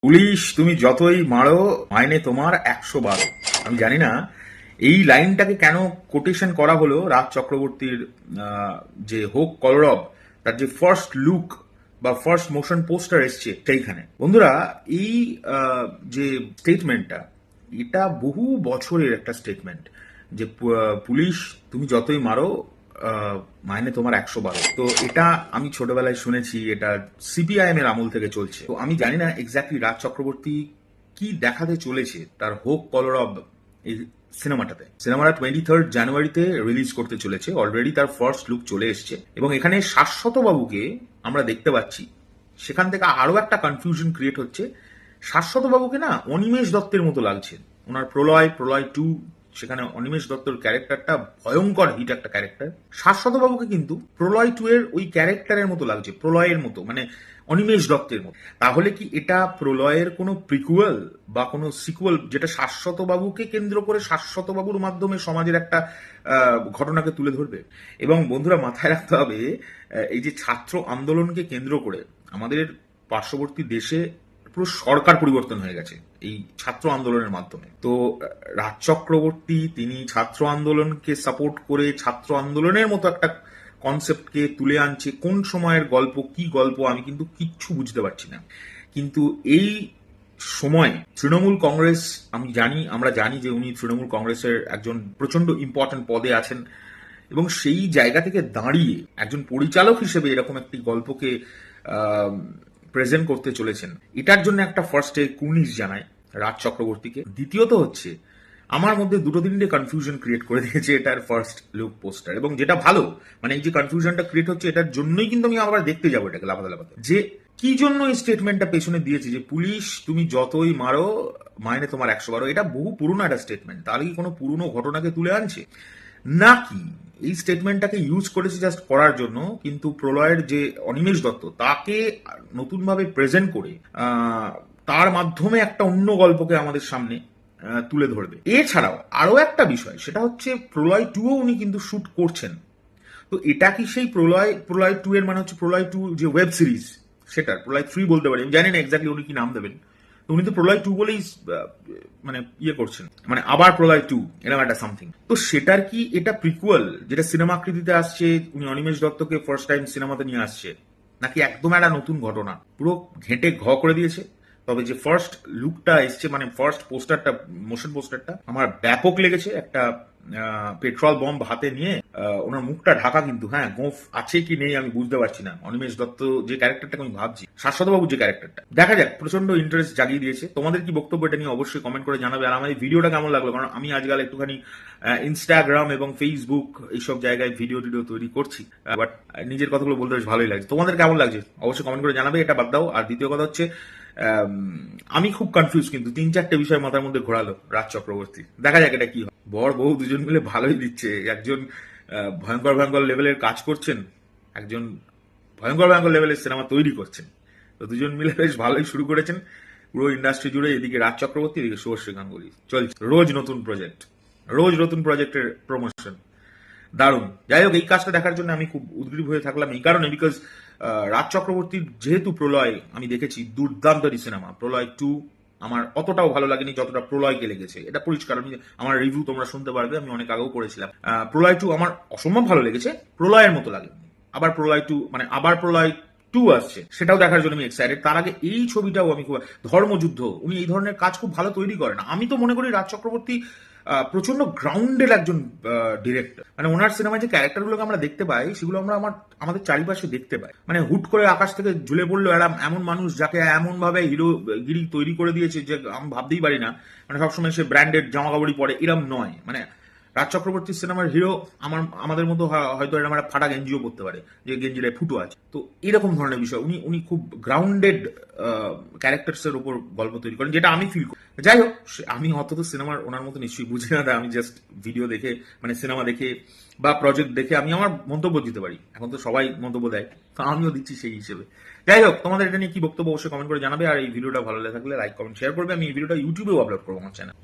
Police তুমি যতই মারো মাইনে তোমার 112। আমি জানি না এই লাইনটাকে কেন কোটেশন করা হলো রাজ চক্রবর্তীর যে হোক কলরব, তার যে ফার্স্ট লুক বা ফার্স্ট মোশন পোস্টার এসছে সেইখানে। বন্ধুরা, এই যে স্টেটমেন্টটা, এটা বহু বছরের একটা স্টেটমেন্ট যে পুলিশ তুমি যতই মারো মাইনে তোমার 112। তো এটা আমি ছোটবেলায় শুনেছি, এটা সিপিআইএম এর আমল থেকে চলছে। তো আমি জানি না এক্স্যাক্টলি রাজ চক্রবর্তী কি দেখাতে চলেছে তার হোক কলরব এই সিনেমাটাতে। সিনেমাটা 23 জানুয়ারিতে রিলিজ করতে চলেছে। অলরেডি তার ফার্স্ট লুক চলে এসছে এবং এখানে শাশ্বত বাবুকে আমরা দেখতে পাচ্ছি। সেখান থেকে আরো একটা কনফিউশন ক্রিয়েট হচ্ছে। শাশ্বত বাবুকে না অনিমেষ দত্তের মতো লাগছে। ওনার প্রলয় 2, সেখানে অনিমেষ দত্তর ক্যারেক্টারটা ভয়ঙ্কর হিট একটা ক্যারেক্টার। শাশ্বত বাবুকে কিন্তু প্রলয় 2 এর ওই ক্যারেক্টারের মতো লাগছে, প্রলয়ের মতো, মানে অনিমেষ দত্তের মতো। তাহলে কি এটা প্রলয়ের কোনো প্রিকুয়েল বা কোনো সিকুয়েল, যেটা শাশ্বত বাবুকে কেন্দ্র করে শাশ্বত বাবুর মাধ্যমে সমাজের একটা ঘটনাকে তুলে ধরবে? এবং বন্ধুরা, মাথায় রাখতে হবে, এই যে ছাত্র আন্দোলনকে কেন্দ্র করে আমাদের পার্শ্ববর্তী দেশে পুরো সরকার পরিবর্তন হয়ে গেছে এই ছাত্র আন্দোলনের মাধ্যমে। তো রাজ চক্রবর্তী তিনি ছাত্র আন্দোলনকে সাপোর্ট করে ছাত্র আন্দোলনের মতো একটা কনসেপ্টকে তুলে আনছে। কোন সময়ের গল্প, কি গল্প, আমি কিন্তু কিচ্ছু বুঝতে পারছি না। কিন্তু এই সময় তৃণমূল কংগ্রেস, আমরা জানি যে উনি তৃণমূল কংগ্রেসের একজন প্রচন্ড ইম্পর্টেন্ট পদে আছেন এবং সেই জায়গা থেকে দাঁড়িয়ে একজন পরিচালক হিসেবে এরকম একটি গল্পকে প্রেজেন্ট করতে চলেছেন। এটার জন্য একটা ফার্স্টে কুর্নিশ জানায় রাজ চক্রবর্তীকে। দ্বিতীয়ত হচ্ছে, আমার মধ্যে দুটো তিনটে কনফিউশন ক্রিয়েট করে দিয়েছে এটার ফার্স্ট লুক পোস্টার, এবং যেটা ভালো, মানে এই যে কনফিউশনটা ক্রিয়েট হচ্ছে এটার জন্যই কিন্তু আমি আবার দেখতে যাবো এটাকে লাফাতে লাফাতে, যে কি জন্য এই স্টেটমেন্টটা পেছনে দিয়েছে যে পুলিশ তুমি যতই মারো মাইনে তোমার 112। এটা বহু পুরনো একটা স্টেটমেন্ট। তাহলে কি কোনো পুরনো ঘটনাকে তুলে আনছে নাকি এই স্টেটমেন্টটাকে ইউজ করেছে জাস্ট করার জন্য, কিন্তু প্রলয়ের যে অনিমেষ দত্ত তাকে নতুনভাবে প্রেজেন্ট করে তার মাধ্যমে একটা অন্য গল্পকে আমাদের সামনে তুলে ধরবে? এছাড়াও আরো একটা বিষয়, সেটা হচ্ছে প্রলয় 2ও উনি কিন্তু শুট করছেন। তো এটা কি সেই প্রলয় 2 এর মানে হচ্ছে প্রলয় 2 যে ওয়েব সিরিজ, সেটার প্রলয় 3 বলতে পারি, আমি জানি না এক্স্যাক্টলি উনি কি নাম দেবেন। তো উনি তো প্রলয় 2 বলেই মানে ইয়ে করছেন, মানে আবার প্রলয় 2 এরকম একটা সামথিং। তো সেটার কি এটা প্রিকুয়াল যেটা সিনেমা আকৃতিতে আসছে, উনি অনিমেষ দত্তকে ফার্স্ট টাইম সিনেমাতে নিয়ে আসছে, নাকি একদম একটা নতুন ঘটনা পুরো ঘেঁটে করে দিয়েছে? তবে যে ফার্স্ট লুকটা এসছে, মানে ফার্স্ট পোস্টারটা, মোশন পোস্টারটা আমার ব্যাপক লেগেছে। একটা পেট্রোল বম্ব হাতে নিয়ে ওনার মুখটা ঢাকা, কিন্তু হ্যাঁ গোঁফ আছে কি নেই আমি বুঝতে পারছি না। অনিমেষ দত্ত যে ক্যারেক্টারটাকে আমি ভাবছি, শাশ্বতবাবু যে ক্যারেক্টারটা, দেখা যাক, প্রচন্ড ইন্টারেস্ট জাগিয়ে দিয়েছে। তোমাদের কি বক্তব্য এটা নিয়ে অবশ্যই কমেন্ট করে জানাবে। আর আমার এই ভিডিওটা কেমন লাগলো, কারণ আমি আজকাল একটুখানি ইনস্টাগ্রাম এবং ফেসবুক এইসব জায়গায় ভিডিও তৈরি করছি, বাট নিজের কথাগুলো বলতে বেশ ভালোই লাগছে। তোমাদের কেমন লাগছে অবশ্যই কমেন্ট করে জানাবে, এটা বাদ দাও। আর দ্বিতীয় কথা হচ্ছে, আমি খুব কনফিউজ, কিন্তু 3-4টে বিষয় মাথার মধ্যে ঘোরালো রাজ চক্রবর্তী। দেখা যাক এটা কি হয়। বর বউ দুজন মিলে ভালোই দিচ্ছে। একজন ভয়ঙ্কর লেভেলের কাজ করছেন, একজন ভয়ঙ্কর লেভেলের সিনেমা তৈরি করছেন। তো দুজন মিলে বেশ ভালোই শুরু করেছেন পুরো ইন্ডাস্ট্রি জুড়ে। এদিকে রাজ চক্রবর্তী, এদিকে শুভশ্রী গাঙ্গুলি, চলছে রোজ নতুন প্রজেক্টের প্রমোশন। দারুণ। যাই হোক, এই কাজটা দেখার জন্য আমি খুব উদ্গ্রীব হয়ে থাকলাম এই কারণে, বিকজ রাজ চক্রবর্তীর যেহেতু প্রলয় আমি দেখেছি, দুর্দান্ত সিনেমা। প্রলয় 2 আমার অতটাও ভালো লাগেনি যতটা প্রলয়কে লেগেছে, এটা পরিষ্কার। আমি আমার রিভিউ তোমরা শুনতে পারবে, আমি অনেক আগেও করেছিলাম। প্রলয় 2 আমার অসম্ভব ভালো লেগেছে, প্রলয়ের মতো লাগেনি। আবার প্রলয় 2 আসছে, সেটাও দেখার জন্য আমি এক্সাইটেড। তার আগে এই ছবিটাও আমি খুব, ধর্মযুদ্ধ, উনি এই ধরনের কাজ খুব ভালো তৈরি করেন। আমি তো মনে করি রাজ চক্রবর্তী প্রচন্ড গ্রাউন্ডেড একজন ডিরেক্টর। মানে ওনার সিনেমায় যে ক্যারেক্টারগুলোকে আমরা দেখতে পাই, সেগুলো আমরা আমাদের চারিপাশে দেখতে পাই। মানে হুট করে আকাশ থেকে ঝুলে পড়লো এমন মানুষ, যাকে এমন ভাবে হিরোগিরি তৈরি করে দিয়েছে যে আমি ভাবতেই পারি না। মানে সবসময় সে ব্র্যান্ডেড জামা কাপড়ই পরে, এরম নয়। মানে রাজ চক্রবর্তীর সিনেমার হিরো আমাদের মতো হয়তো এরকম একটা ফাটা গেঞ্জিও পরতে পারে, যে গেঞ্জিটায় ফুটো আছে। তো এরকম ধরনের বিষয়, উনি খুব গ্রাউন্ডেড ক্যারেক্টার্স এর উপর গল্প তৈরি করেন, যেটা আমি ফিল করি। যাই হোক, আমি অত তো সিনেমার ওনার মতো নিশ্চয়ই বুঝি না, আমি জাস্ট ভিডিও দেখে, মানে সিনেমা দেখে বা প্রজেক্ট দেখে আমি আমার মন্তব্য দিতে পারি। এখন তো সবাই মন্তব্য দেয়, তো আমিও দিচ্ছি সেই হিসেবে। যাই হোক, তোমাদের এটা নিয়ে কি বক্তব্য অবশ্যই কমেন্ট করে জানাবে। আর এই ভিডিওটা ভালো লাগলে লাইক কমেন্ট শেয়ার করবে। আমি এই ভিডিওটা ইউটিউবেও আপলোড করবো আমার চ্যানেল।